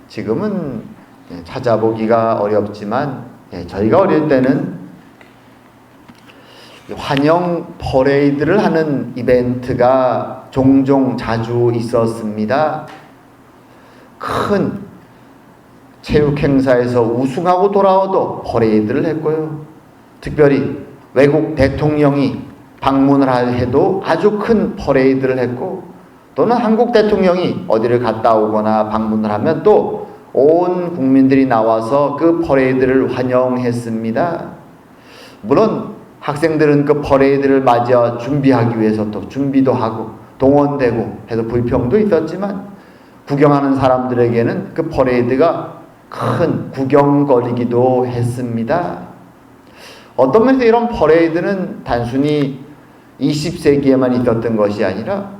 지금은 찾아보기가 어렵지만 저희가 어릴 때는 환영 퍼레이드를 하는 이벤트가 종종 자주 있었습니다. 큰 체육 행사에서 우승하고 돌아와도 퍼레이드를 했고요. 특별히 외국 대통령이 방문을 해도 아주 큰 퍼레이드를 했고, 또는 한국 대통령이 어디를 갔다 오거나 방문을 하면 또 온 국민들이 나와서 그 퍼레이드를 환영했습니다. 물론 학생들은 그 퍼레이드를 맞아 준비하기 위해서 또 준비도 하고 동원되고 해서 불평도 있었지만, 구경하는 사람들에게는 그 퍼레이드가 큰 구경거리기도 했습니다. 어떤 면에서 이런 퍼레이드는 단순히 20세기에만 있었던 것이 아니라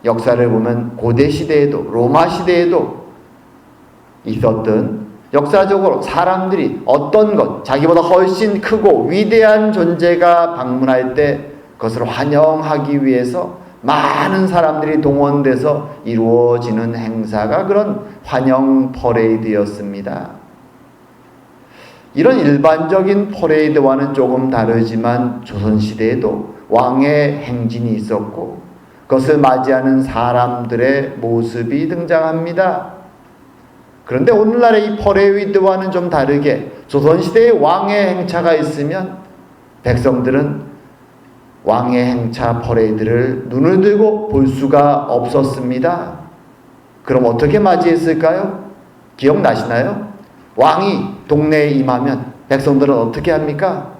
역사를 보면 고대 시대에도, 로마 시대에도 있었던, 역사적으로 사람들이 어떤 것, 자기보다 훨씬 크고 위대한 존재가 방문할 때 그것을 환영하기 위해서 많은 사람들이 동원돼서 이루어지는 행사가 그런 환영 퍼레이드였습니다. 이런 일반적인 퍼레이드와는 조금 다르지만 조선시대에도 왕의 행진이 있었고 그것을 맞이하는 사람들의 모습이 등장합니다. 그런데 오늘날의 이 퍼레이드와는 좀 다르게 조선시대에 왕의 행차가 있으면 백성들은 왕의 행차 퍼레이드를 눈을 들고 볼 수가 없었습니다. 그럼 어떻게 맞이했을까요? 기억나시나요? 왕이 동네에 임하면 백성들은 어떻게 합니까?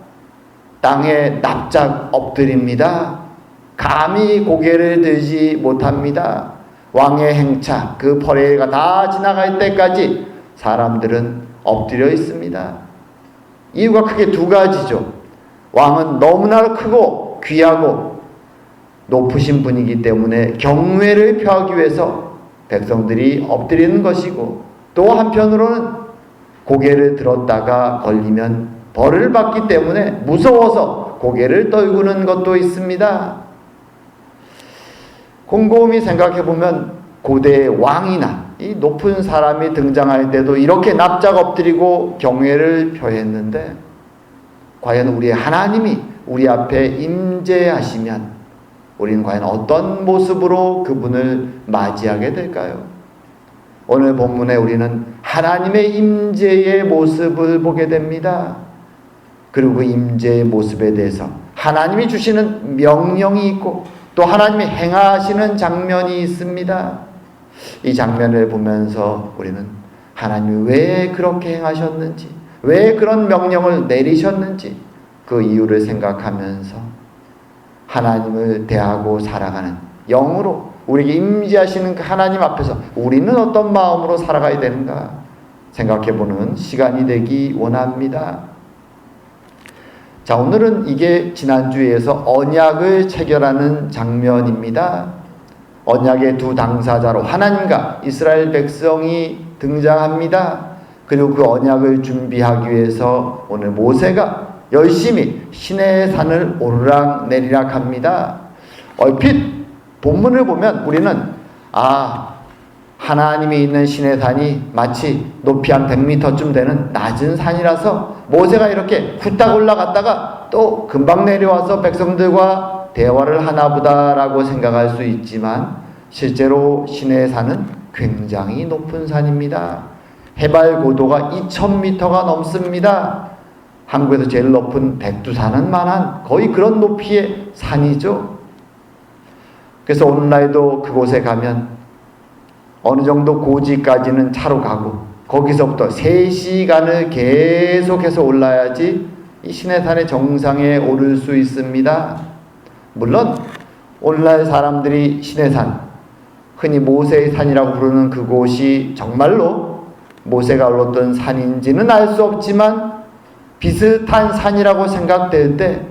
땅에 납작 엎드립니다. 감히 고개를 들지 못합니다. 왕의 행차, 그 퍼레이드가 다 지나갈 때까지 사람들은 엎드려 있습니다. 이유가 크게 두 가지죠. 왕은 너무나 크고 귀하고 높으신 분이기 때문에 경외를 표하기 위해서 백성들이 엎드리는 것이고, 또 한편으로는 고개를 들었다가 걸리면 벌을 받기 때문에 무서워서 고개를 떨구는 것도 있습니다. 곰곰이 생각해보면 고대의 왕이나 이 높은 사람이 등장할 때도 이렇게 납작 엎드리고 경외를 표했는데, 과연 우리의 하나님이 우리 앞에 임재하시면 우리는 과연 어떤 모습으로 그분을 맞이하게 될까요? 오늘 본문에 우리는 하나님의 임재의 모습을 보게 됩니다. 그리고 그 임재의 모습에 대해서 하나님이 주시는 명령이 있고 또 하나님이 행하시는 장면이 있습니다. 이 장면을 보면서 우리는 하나님이 왜 그렇게 행하셨는지, 왜 그런 명령을 내리셨는지 그 이유를 생각하면서 하나님을 대하고 살아가는 영으로 우리에게 임재하시는 그 하나님 앞에서 우리는 어떤 마음으로 살아가야 되는가 생각해보는 시간이 되기 원합니다. 자, 오늘은 이게 지난주에서 언약을 체결하는 장면입니다. 언약의 두 당사자로 하나님과 이스라엘 백성이 등장합니다. 그리고 그 언약을 준비하기 위해서 오늘 모세가 열심히 시내의 산을 오르락 내리락 합니다. 얼핏 본문을 보면 우리는 하나님이 있는 시내 산이 마치 높이 한 100m쯤 되는 낮은 산이라서 모세가 이렇게 후딱 올라갔다가 또 금방 내려와서 백성들과 대화를 하나보다라고 생각할 수 있지만, 실제로 시내 산은 굉장히 높은 산입니다. 해발 고도가 2000m가 넘습니다. 한국에서 제일 높은 백두산은 만한 거의 그런 높이의 산이죠. 그래서 오늘날도 그곳에 가면 어느 정도 고지까지는 차로 가고 거기서부터 3시간을 계속해서 올라야지 이 시내산의 정상에 오를 수 있습니다. 물론 오늘날 사람들이 시내산, 흔히 모세의 산이라고 부르는 그곳이 정말로 모세가 올랐던 산인지는 알 수 없지만 비슷한 산이라고 생각될 때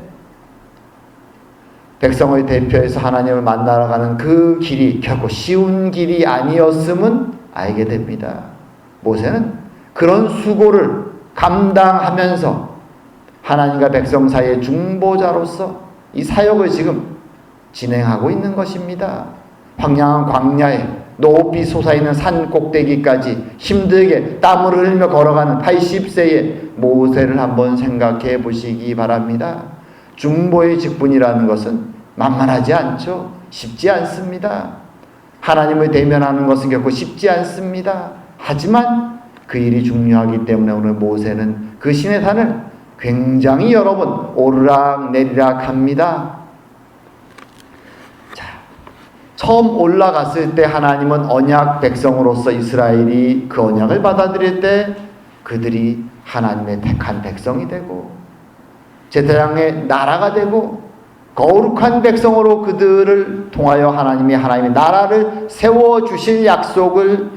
백성을 대표해서 하나님을 만나러 가는 그 길이 결코 쉬운 길이 아니었음은 알게 됩니다. 모세는 그런 수고를 감당하면서 하나님과 백성 사이의 중보자로서 이 사역을 지금 진행하고 있는 것입니다. 황량한 광야에 높이 솟아있는 산 꼭대기까지 힘들게 땀을 흘리며 걸어가는 80세의 모세를 한번 생각해 보시기 바랍니다. 중보의 직분이라는 것은 만만하지 않죠. 쉽지 않습니다. 하나님을 대면하는 것은 결코 쉽지 않습니다. 하지만 그 일이 중요하기 때문에 오늘 모세는 그 신의 산을 굉장히 여러 번 오르락 내리락 합니다. 처음 올라갔을 때 하나님은 언약 백성으로서 이스라엘이 그 언약을 받아들일 때 그들이 하나님의 택한 백성이 되고 제사장의 나라가 되고 거룩한 백성으로 그들을 통하여 하나님의 나라를 세워주실 약속을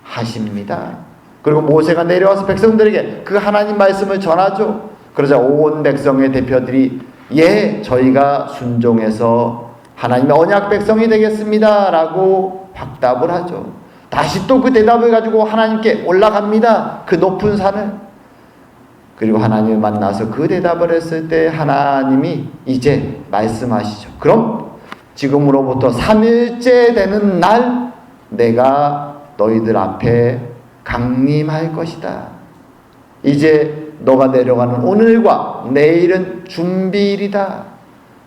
하십니다. 그리고 모세가 내려와서 백성들에게 그 하나님 말씀을 전하죠. 그러자 온 백성의 대표들이 예, 저희가 순종해서 하나님의 언약 백성이 되겠습니다 라고 확답을 하죠. 다시 또 그 대답을 가지고 하나님께 올라갑니다. 그 높은 산을. 그리고 하나님을 만나서 그 대답을 했을 때 하나님이 이제 말씀하시죠. 그럼 지금으로부터 3일째 되는 날 내가 너희들 앞에 강림할 것이다. 이제 너가 내려가는 오늘과 내일은 준비일이다.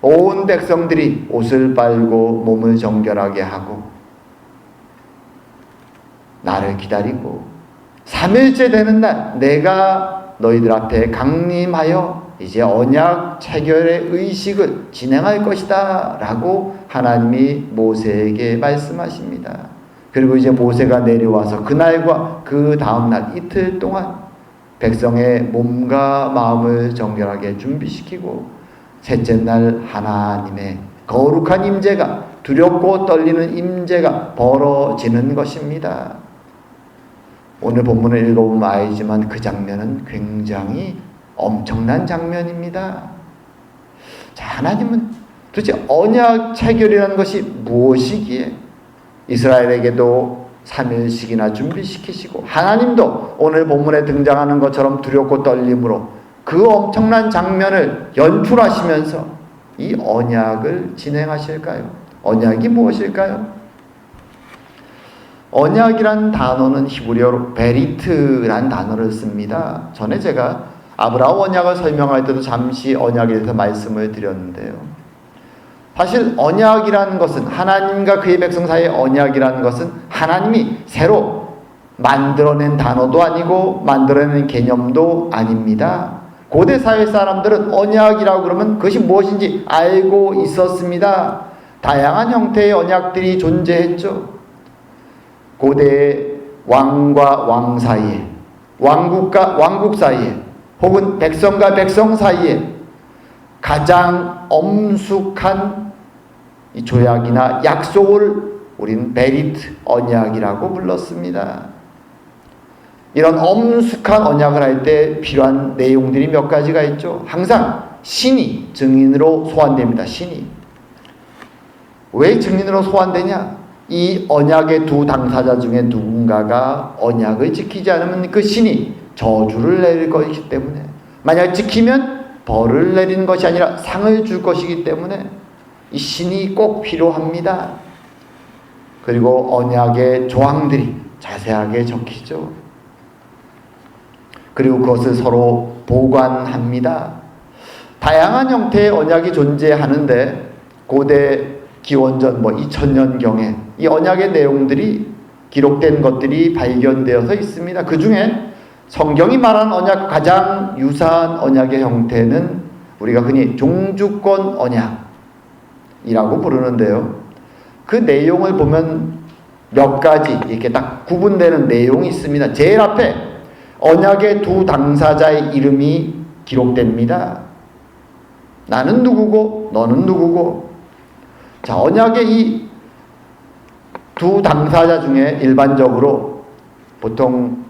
온 백성들이 옷을 빨고 몸을 정결하게 하고 나를 기다리고 3일째 되는 날 내가 너희들 앞에 강림하여 이제 언약 체결의 의식을 진행할 것이다 라고 하나님이 모세에게 말씀하십니다. 그리고 이제 모세가 내려와서 그날과 그 다음날 이틀 동안 백성의 몸과 마음을 정결하게 준비시키고 셋째 날 하나님의 거룩한 임재가 두렵고 떨리는 임재가 벌어지는 것입니다. 오늘 본문을 읽어보면 알지만 그 장면은 굉장히 엄청난 장면입니다. 자, 하나님은 도대체 언약 체결이라는 것이 무엇이기에 이스라엘에게도 3일씩이나 준비시키시고 하나님도 오늘 본문에 등장하는 것처럼 두렵고 떨림으로 그 엄청난 장면을 연출하시면서 이 언약을 진행하실까요? 언약이 무엇일까요? 언약이란 단어는 히브리어로 베리트란 단어를 씁니다. 전에 제가 아브라함 언약을 설명할 때도 잠시 언약에 대해서 말씀을 드렸는데요. 사실 언약이라는 것은 하나님과 그의 백성 사이의 언약이라는 것은 하나님이 새로 만들어낸 단어도 아니고 만들어낸 개념도 아닙니다. 고대 사회 사람들은 언약이라고 그러면 그것이 무엇인지 알고 있었습니다. 다양한 형태의 언약들이 존재했죠. 고대 왕과 왕 사이에, 왕국과 왕국 사이에, 혹은 백성과 백성 사이에 가장 엄숙한 이 조약이나 약속을 우리는 베리트 언약이라고 불렀습니다. 이런 엄숙한 언약을 할 때 필요한 내용들이 몇 가지가 있죠. 항상 신이 증인으로 소환됩니다. 신이. 왜 증인으로 소환되냐? 이 언약의 두 당사자 중에 누군가가 언약을 지키지 않으면 그 신이 저주를 내릴 것이기 때문에, 만약 지키면 벌을 내리는 것이 아니라 상을 줄 것이기 때문에 이 신이 꼭 필요합니다. 그리고 언약의 조항들이 자세하게 적히죠. 그리고 그것을 서로 보관합니다. 다양한 형태의 언약이 존재하는데 고대 기원전 2000년경에 이 언약의 내용들이 기록된 것들이 발견되어서 있습니다. 그 중에 성경이 말하는 언약 가장 유사한 언약의 형태는 우리가 흔히 종주권 언약이라고 부르는데요. 그 내용을 보면 몇 가지 이렇게 딱 구분되는 내용이 있습니다. 제일 앞에 언약의 두 당사자의 이름이 기록됩니다. 나는 누구고 너는 누구고. 자, 언약의 이 두 당사자 중에 일반적으로 보통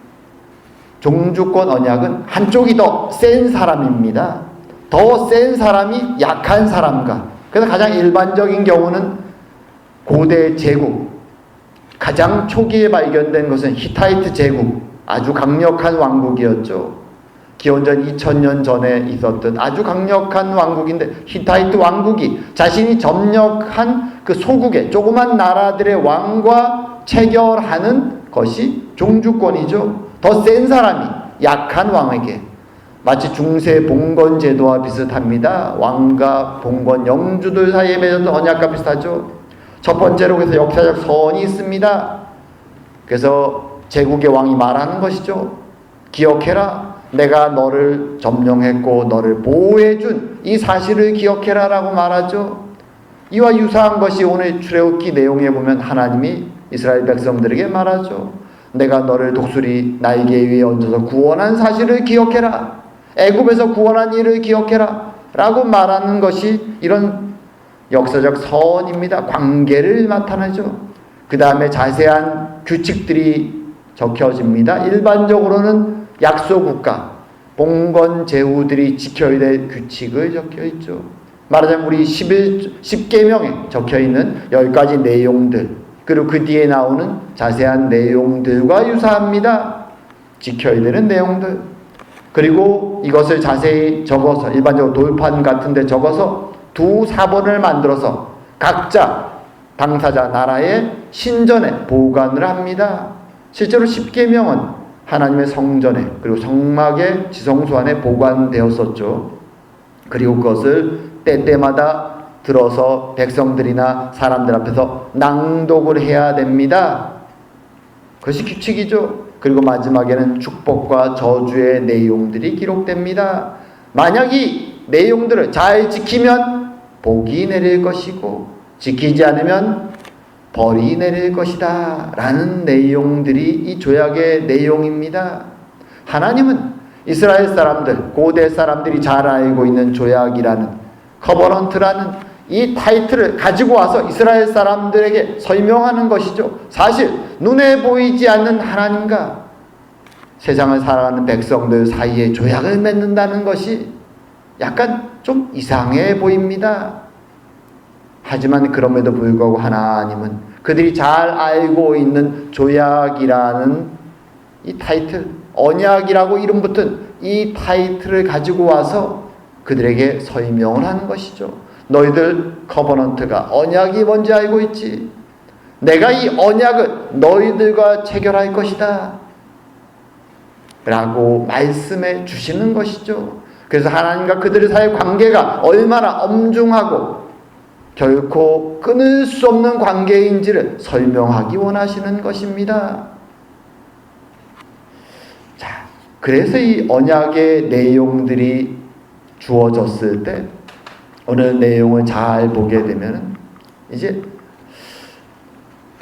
종주권 언약은 한쪽이 더 센 사람입니다. 더 센 사람이 약한 사람과, 그래서 가장 일반적인 경우는 고대 제국, 가장 초기에 발견된 것은 히타이트 제국, 아주 강력한 왕국이었죠. 기원전 2000년 전에 있었던 아주 강력한 왕국인데 히타이트 왕국이 자신이 점령한 그 소국의 조그만 나라들의 왕과 체결하는 것이 종주권이죠. 더 센 사람이 약한 왕에게, 마치 중세 봉건 제도와 비슷합니다. 왕과 봉건 영주들 사이에 맺었던 언약과 비슷하죠. 첫 번째로 그래서 역사적 선이 있습니다. 그래서 제국의 왕이 말하는 것이죠. 기억해라. 내가 너를 점령했고 너를 보호해준 이 사실을 기억해라 라고 말하죠. 이와 유사한 것이 오늘 출애굽기 내용에 보면 하나님이 이스라엘 백성들에게 말하죠. 내가 너를 독수리 날개 위에 얹어서 구원한 사실을 기억해라. 애굽에서 구원한 일을 기억해라 라고 말하는 것이 이런 역사적 선입니다. 관계를 나타내죠. 그 다음에 자세한 규칙들이 적혀집니다. 일반적으로는 약소국가, 봉건 제후들이 지켜야 될 규칙을 적혀있죠. 말하자면 우리 10계명에 적혀있는 10가지 내용들, 그리고 그 뒤에 나오는 자세한 내용들과 유사합니다. 지켜야 되는 내용들. 그리고 이것을 자세히 적어서 일반적으로 돌판 같은 데 적어서 두 사본을 만들어서 각자 당사자 나라의 신전에 보관을 합니다. 실제로 10계명은 하나님의 성전에 그리고 성막의 지성소 안에 보관되었었죠. 그리고 그것을 때때마다 들어서 백성들이나 사람들 앞에서 낭독을 해야 됩니다. 그것이 규칙이죠. 그리고 마지막에는 축복과 저주의 내용들이 기록됩니다. 만약 이 내용들을 잘 지키면 복이 내릴 것이고 지키지 않으면 벌이 내릴 것이다 라는 내용들이 이 조약의 내용입니다. 하나님은 이스라엘 사람들, 고대 사람들이 잘 알고 있는 조약이라는, 커버넌트라는 이 타이틀을 가지고 와서 이스라엘 사람들에게 설명하는 것이죠. 사실 눈에 보이지 않는 하나님과 세상을 살아가는 백성들 사이에 조약을 맺는다는 것이 약간 좀 이상해 보입니다. 하지만 그럼에도 불구하고 하나님은 그들이 잘 알고 있는 조약이라는 이 타이틀, 언약이라고 이름 붙은 이 타이틀을 가지고 와서 그들에게 설명을 하는 것이죠. 너희들 커버넌트가 언약이 뭔지 알고 있지? 내가 이 언약을 너희들과 체결할 것이다 라고 말씀해 주시는 것이죠. 그래서 하나님과 그들의 사이의 관계가 얼마나 엄중하고 결코 끊을 수 없는 관계인지를 설명하기 원하시는 것입니다. 자, 그래서 이 언약의 내용들이 주어졌을 때 오늘 내용을 잘 보게 되면 이제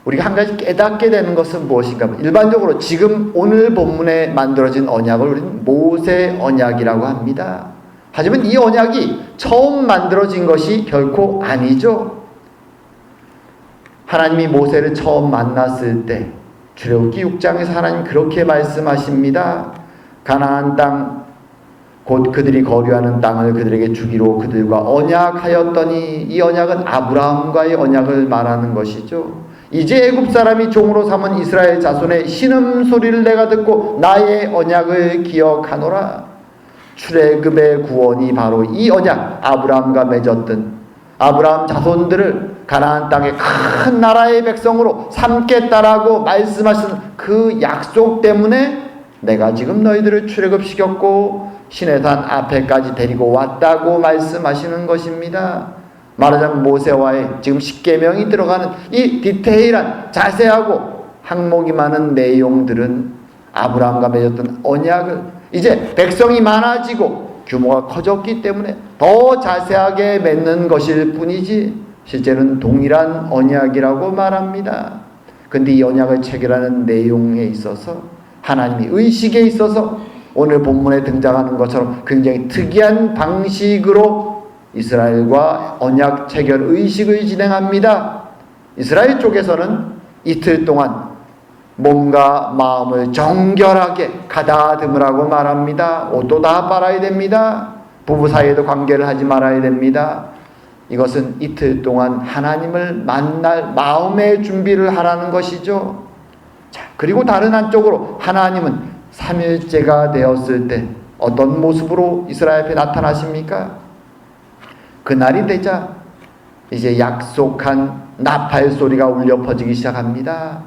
우리가 한 가지 깨닫게 되는 것은 무엇인가? 일반적으로 지금 오늘 본문에 만들어진 언약을 우리는 모세 언약이라고 합니다. 하지만 이 언약이 처음 만들어진 것이 결코 아니죠. 하나님이 모세를 처음 만났을 때 출애굽기 6장에서 하나님 그렇게 말씀하십니다. 가나안 땅 곧 그들이 거류하는 땅을 그들에게 주기로 그들과 언약하였더니, 이 언약은 아브라함과의 언약을 말하는 것이죠. 이제 애굽 사람이 종으로 삼은 이스라엘 자손의 신음소리를 내가 듣고 나의 언약을 기억하노라. 출애굽의 구원이 바로 이 언약, 아브라함과 맺었던 아브라함 자손들을 가나안 땅의 큰 나라의 백성으로 삼겠다라고 말씀하신 그 약속 때문에 내가 지금 너희들을 출애굽시켰고 시내산 앞에까지 데리고 왔다고 말씀하시는 것입니다. 말하자면 모세와의 지금 10계명이 들어가는 이 디테일한 자세하고 항목이 많은 내용들은 아브라함과 맺었던 언약을 이제 백성이 많아지고 규모가 커졌기 때문에 더 자세하게 맺는 것일 뿐이지 실제는 동일한 언약이라고 말합니다. 그런데 이 언약을 체결하는 내용에 있어서 하나님이 의식에 있어서 오늘 본문에 등장하는 것처럼 굉장히 특이한 방식으로 이스라엘과 언약 체결 의식을 진행합니다. 이스라엘 쪽에서는 이틀 동안 몸과 마음을 정결하게 가다듬으라고 말합니다. 옷도 다 빨아야 됩니다. 부부 사이에도 관계를 하지 말아야 됩니다. 이것은 이틀 동안 하나님을 만날 마음의 준비를 하라는 것이죠. 자, 그리고 다른 한쪽으로 하나님은 3일째가 되었을 때 어떤 모습으로 이스라엘 앞에 나타나십니까? 그날이 되자 이제 약속한 나팔 소리가 울려 퍼지기 시작합니다.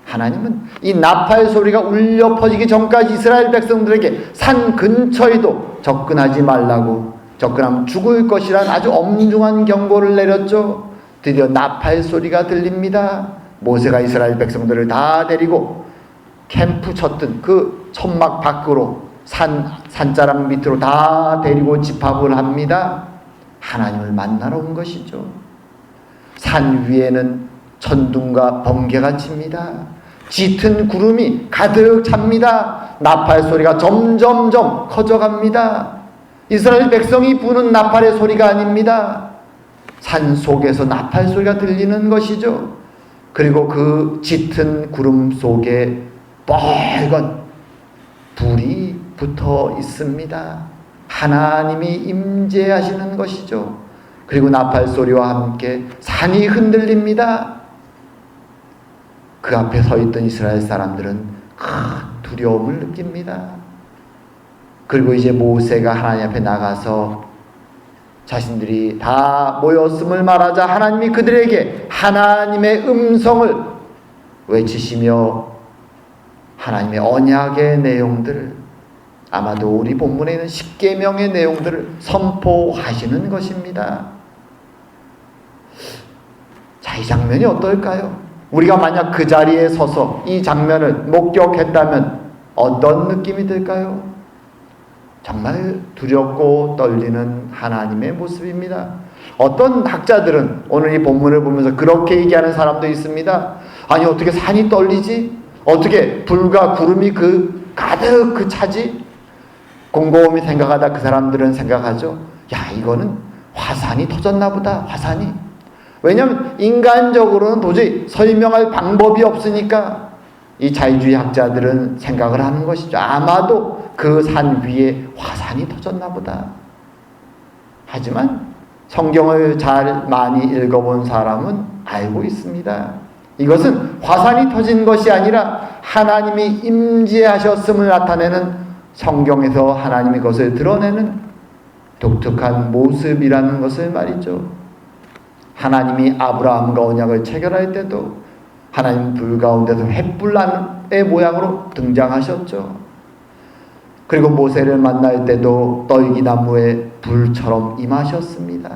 하나님은 이 나팔 소리가 울려 퍼지기 전까지 이스라엘 백성들에게 산 근처에도 접근하지 말라고, 접근하면 죽을 것이란 아주 엄중한 경고를 내렸죠. 드디어 나팔 소리가 들립니다. 모세가 이스라엘 백성들을 다 데리고 캠프 쳤던 그 천막 밖으로 산자락 밑으로 다 데리고 집합을 합니다. 하나님을 만나러 온 것이죠. 산 위에는 천둥과 번개가 칩니다. 짙은 구름이 가득 찹니다. 나팔 소리가 점점점 커져갑니다. 이스라엘 백성이 부는 나팔의 소리가 아닙니다. 산 속에서 나팔 소리가 들리는 것이죠. 그리고 그 짙은 구름 속에 빨간 불이 붙어 있습니다. 하나님이 임재하시는 것이죠. 그리고 나팔 소리와 함께 산이 흔들립니다. 그 앞에 서 있던 이스라엘 사람들은 큰 두려움을 느낍니다. 그리고 이제 모세가 하나님 앞에 나가서 자신들이 다 모였음을 말하자 하나님이 그들에게 하나님의 음성을 외치시며 하나님의 언약의 내용들을, 아마도 우리 본문에 있는 십계명의 내용들을 선포하시는 것입니다. 자, 이 장면이 어떨까요? 우리가 만약 그 자리에 서서 이 장면을 목격했다면 어떤 느낌이 들까요? 정말 두렵고 떨리는 하나님의 모습입니다. 어떤 학자들은 오늘 이 본문을 보면서 그렇게 얘기하는 사람도 있습니다. 아니, 어떻게 산이 떨리지? 어떻게 불과 구름이 가득 차지? 곰곰이 생각하다 그 사람들은 생각하죠. 야, 이거는 화산이 터졌나 보다. 화산이. 왜냐하면 인간적으로는 도저히 설명할 방법이 없으니까 이 자유주의 학자들은 생각을 하는 것이죠. 아마도 그 산 위에 화산이 터졌나 보다. 하지만 성경을 많이 읽어본 사람은 알고 있습니다. 이것은 화산이 터진 것이 아니라 하나님이 임재하셨음을 나타내는, 성경에서 하나님이 그것을 드러내는 독특한 모습이라는 것을 말이죠. 하나님이 아브라함과 언약을 체결할 때도 하나님 불 가운데서 횃불의 모양으로 등장하셨죠. 그리고 모세를 만날 때도 떨기나무에 불처럼 임하셨습니다.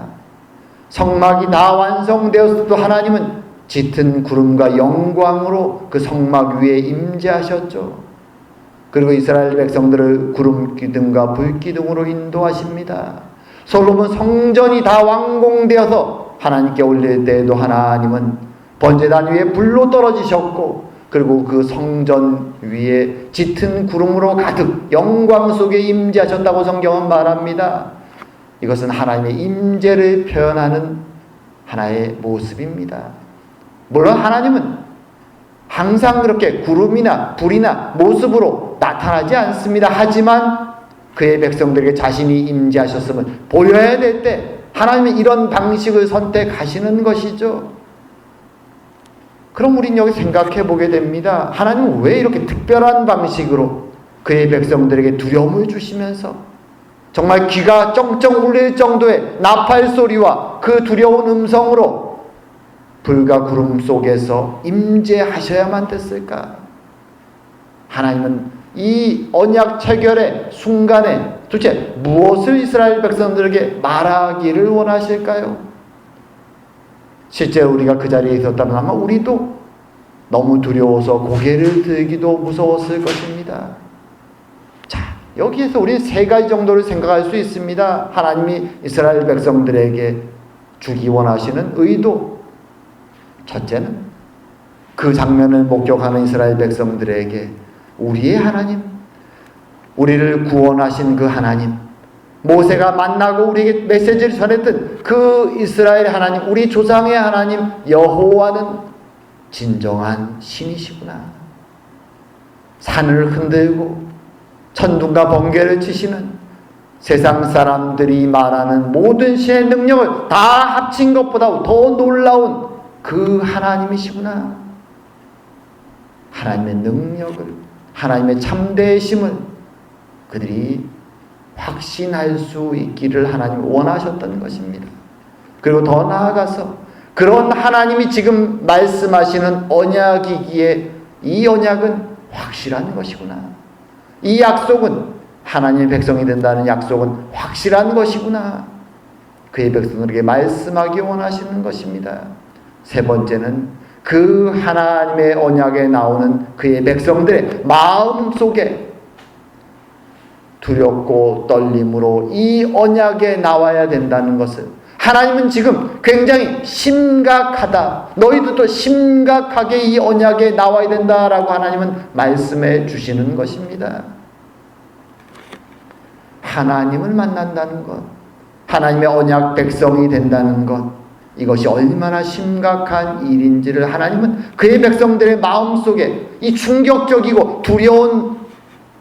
성막이 다 완성되었을 때 하나님은 짙은 구름과 영광으로 그 성막 위에 임재하셨죠. 그리고 이스라엘 백성들을 구름 기둥과 불 기둥으로 인도하십니다. 솔로몬 성전이 다 완공되어서 하나님께 올릴 때에도 하나님은 번제단 위에 불로 떨어지셨고, 그리고 그 성전 위에 짙은 구름으로 가득 영광 속에 임재하셨다고 성경은 말합니다. 이것은 하나님의 임재를 표현하는 하나의 모습입니다. 물론 하나님은 항상 그렇게 구름이나 불이나 모습으로 나타나지 않습니다. 하지만 그의 백성들에게 자신이 임재하셨음을 보여야 될 때 하나님은 이런 방식을 선택하시는 것이죠. 그럼 우린 여기 생각해 보게 됩니다. 하나님은 왜 이렇게 특별한 방식으로 그의 백성들에게 두려움을 주시면서 정말 귀가 쩡쩡 울릴 정도의 나팔 소리와 그 두려운 음성으로 불과 구름 속에서 임재하셔야만 됐을까? 하나님은 이 언약 체결의 순간에 도대체 무엇을 이스라엘 백성들에게 말하기를 원하실까요? 실제로 우리가 그 자리에 있었다면 아마 우리도 너무 두려워서 고개를 들기도 무서웠을 것입니다. 자, 여기에서 우리 세 가지 정도를 생각할 수 있습니다. 하나님이 이스라엘 백성들에게 주기 원하시는 의도. 첫째는 그 장면을 목격하는 이스라엘 백성들에게 우리의 하나님, 우리를 구원하신 그 하나님, 모세가 만나고 우리에게 메시지를 전했던 그 이스라엘 하나님, 우리 조상의 하나님 여호와는 진정한 신이시구나. 산을 흔들고 천둥과 번개를 치시는, 세상 사람들이 말하는 모든 신의 능력을 다 합친 것보다 더 놀라운 그 하나님이시구나. 하나님의 능력을, 하나님의 참되심을 그들이 확신할 수 있기를 하나님이 원하셨던 것입니다. 그리고 더 나아가서 그런 하나님이 지금 말씀하시는 언약이기에 이 언약은 확실한 것이구나. 이 약속은 하나님의 백성이 된다는 약속은 확실한 것이구나. 그의 백성들에게 말씀하기 원하시는 것입니다. 세 번째는 그 하나님의 언약에 나오는 그의 백성들의 마음 속에 두렵고 떨림으로 이 언약에 나와야 된다는 것을, 하나님은 지금 굉장히 심각하다, 너희들도 심각하게 이 언약에 나와야 된다라고 하나님은 말씀해 주시는 것입니다. 하나님을 만난다는 것, 하나님의 언약 백성이 된다는 것, 이것이 얼마나 심각한 일인지를 하나님은 그의 백성들의 마음속에 이 충격적이고 두려운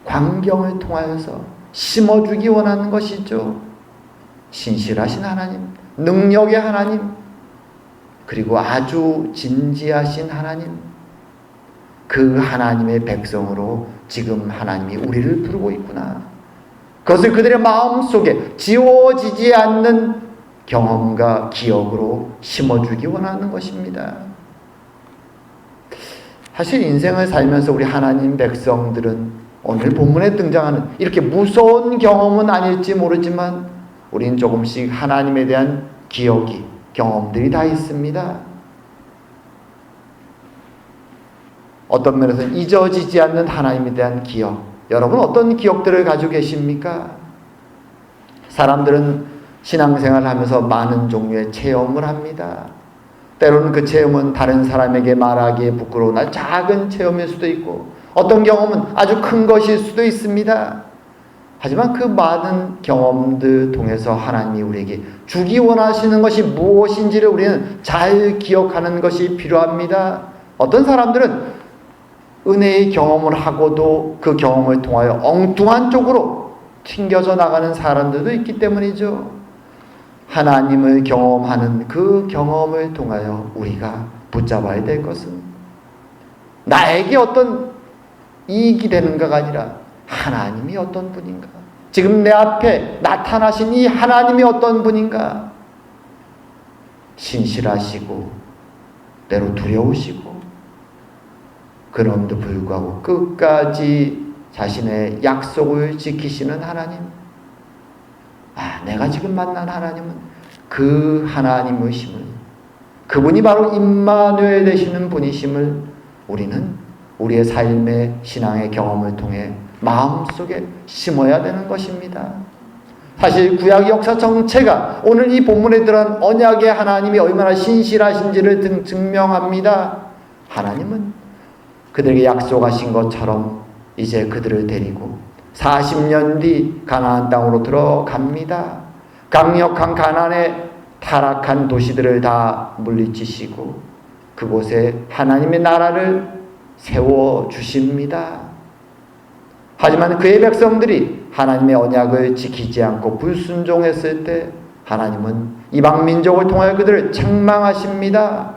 광경을 통하여서 심어주기 원하는 것이죠. 신실하신 하나님, 능력의 하나님, 그리고 아주 진지하신 하나님, 그 하나님의 백성으로 지금 하나님이 우리를 부르고 있구나. 그것을 그들의 마음속에 지워지지 않는 경험과 기억으로 심어주기 원하는 것입니다. 사실 인생을 살면서 우리 하나님 백성들은 오늘 본문에 등장하는 이렇게 무서운 경험은 아닐지 모르지만 우리는 조금씩 하나님에 대한 기억이, 경험들이 다 있습니다. 어떤 면에서는 잊어지지 않는 하나님에 대한 기억, 여러분 어떤 기억들을 가지고 계십니까? 사람들은 신앙생활을 하면서 많은 종류의 체험을 합니다. 때로는 그 체험은 다른 사람에게 말하기에 부끄러운 아주 작은 체험일 수도 있고, 어떤 경험은 아주 큰 것일 수도 있습니다. 하지만 그 많은 경험들 통해서 하나님이 우리에게 주기 원하시는 것이 무엇인지를 우리는 잘 기억하는 것이 필요합니다. 어떤 사람들은 은혜의 경험을 하고도 그 경험을 통하여 엉뚱한 쪽으로 튕겨져 나가는 사람들도 있기 때문이죠. 하나님을 경험하는 그 경험을 통하여 우리가 붙잡아야 될 것은 나에게 어떤 이익이 되는가가 아니라 하나님이 어떤 분인가, 지금 내 앞에 나타나신 이 하나님이 어떤 분인가, 신실하시고 때로 두려우시고 그럼에도 불구하고 끝까지 자신의 약속을 지키시는 하나님, 내가 지금 만난 하나님은 그 하나님이심을, 그분이 바로 임마누엘 되시는 분이심을 우리는 우리의 삶의 신앙의 경험을 통해 마음속에 심어야 되는 것입니다. 사실 구약 역사 전체가 오늘 이 본문에 들어간 언약의 하나님이 얼마나 신실하신지를 증명합니다. 하나님은 그들에게 약속하신 것처럼 이제 그들을 데리고 40년 뒤 가나안 땅으로 들어갑니다. 강력한 가나안의 타락한 도시들을 다 물리치시고 그곳에 하나님의 나라를 세워주십니다. 하지만 그의 백성들이 하나님의 언약을 지키지 않고 불순종했을 때 하나님은 이방 민족을 통하여 그들을 책망하십니다.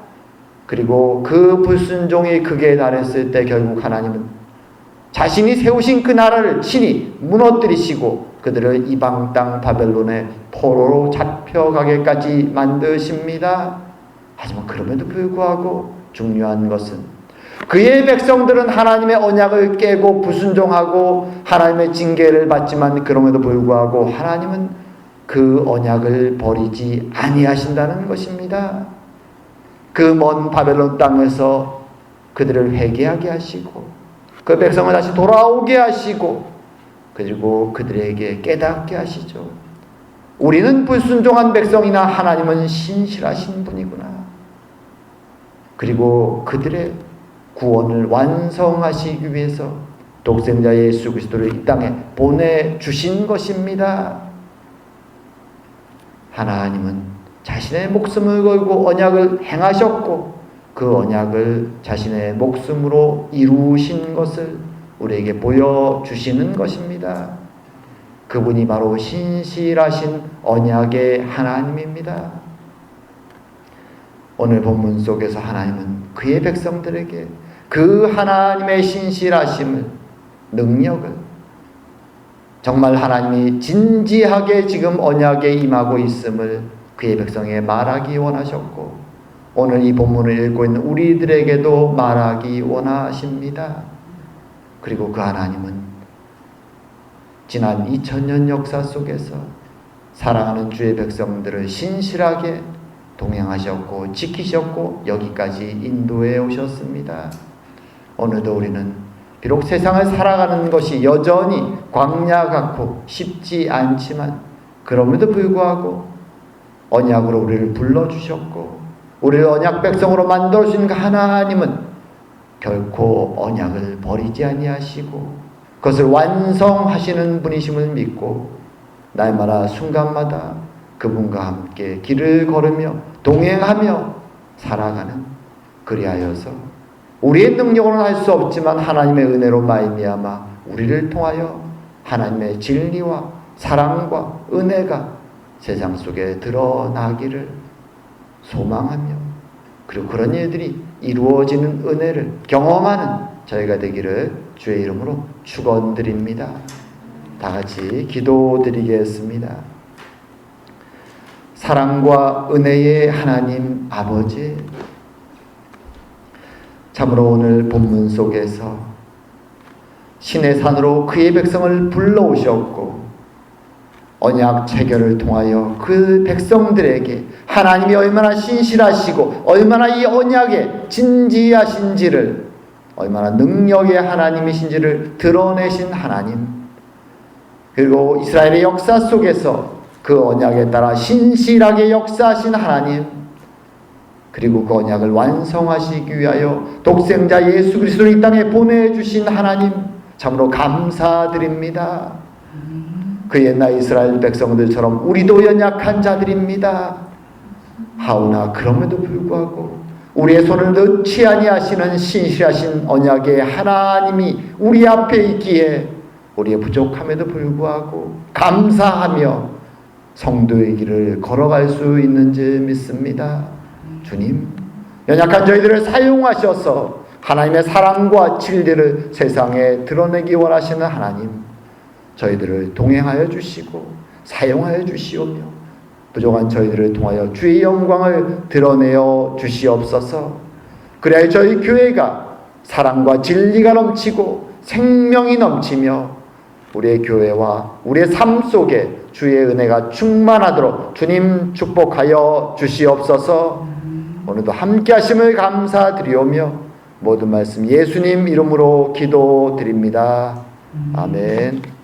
그리고 그 불순종의 극에 달했을 때 결국 하나님은 자신이 세우신 그 나라를 친히 무너뜨리시고 그들을 이방 땅 바벨론의 포로로 잡혀가게까지 만드십니다. 하지만 그럼에도 불구하고 중요한 것은 그의 백성들은 하나님의 언약을 깨고 불순종하고 하나님의 징계를 받지만 그럼에도 불구하고 하나님은 그 언약을 버리지 아니하신다는 것입니다. 그 먼 바벨론 땅에서 그들을 회개하게 하시고 그 백성을 다시 돌아오게 하시고 그리고 그들에게 깨닫게 하시죠. 우리는 불순종한 백성이나 하나님은 신실하신 분이구나. 그리고 그들의 구원을 완성하시기 위해서 독생자 예수 그리스도를 이 땅에 보내주신 것입니다. 하나님은 자신의 목숨을 걸고 언약을 행하셨고 그 언약을 자신의 목숨으로 이루신 것을 우리에게 보여주시는 것입니다. 그분이 바로 신실하신 언약의 하나님입니다. 오늘 본문 속에서 하나님은 그의 백성들에게 그 하나님의 신실하심을, 능력을, 정말 하나님이 진지하게 지금 언약에 임하고 있음을 그의 백성에게 말하기 원하셨고 오늘 이 본문을 읽고 있는 우리들에게도 말하기 원하십니다. 그리고 그 하나님은 지난 2000년 역사 속에서 사랑하는 주의 백성들을 신실하게 동행하셨고 지키셨고 여기까지 인도해 오셨습니다. 오늘도 우리는 비록 세상을 살아가는 것이 여전히 광야 같고 쉽지 않지만 그럼에도 불구하고 언약으로 우리를 불러주셨고 우리를 언약 백성으로 만들어주신 그 하나님은 결코 언약을 버리지 아니하시고 그것을 완성하시는 분이심을 믿고 날마다 순간마다 그분과 함께 길을 걸으며 동행하며 살아가는, 그리하여서 우리의 능력으로는 할 수 없지만 하나님의 은혜로 말미암아 우리를 통하여 하나님의 진리와 사랑과 은혜가 세상 속에 드러나기를 소망하며, 그리고 그런 일들이 이루어지는 은혜를 경험하는 저희가 되기를 주의 이름으로 축원드립니다. 다 같이 기도드리겠습니다. 사랑과 은혜의 하나님 아버지, 참으로 오늘 본문 속에서 신의 산으로 그의 백성을 불러오셨고 언약 체결을 통하여 그 백성들에게 하나님이 얼마나 신실하시고 얼마나 이 언약에 진지하신지를, 얼마나 능력의 하나님이신지를 드러내신 하나님, 그리고 이스라엘의 역사 속에서 그 언약에 따라 신실하게 역사하신 하나님, 그리고 그 언약을 완성하시기 위하여 독생자 예수 그리스도를 이 땅에 보내주신 하나님, 참으로 감사드립니다. 그 옛날 이스라엘 백성들처럼 우리도 연약한 자들입니다. 하오나 그럼에도 불구하고 우리의 손을 넣지 아니하시는 신실하신 언약의 하나님이 우리 앞에 있기에 우리의 부족함에도 불구하고 감사하며 성도의 길을 걸어갈 수 있는지 믿습니다. 주님, 연약한 저희들을 사용하셔서 하나님의 사랑과 진리를 세상에 드러내기 원하시는 하나님, 저희들을 동행하여 주시고 사용하여 주시오며 부족한 저희들을 통하여 주의 영광을 드러내어 주시옵소서. 그래야 저희 교회가 사랑과 진리가 넘치고 생명이 넘치며 우리의 교회와 우리의 삶 속에 주의 은혜가 충만하도록 주님 축복하여 주시옵소서. 오늘도 함께 하심을 감사드리오며 모든 말씀 예수님 이름으로 기도드립니다. 아멘.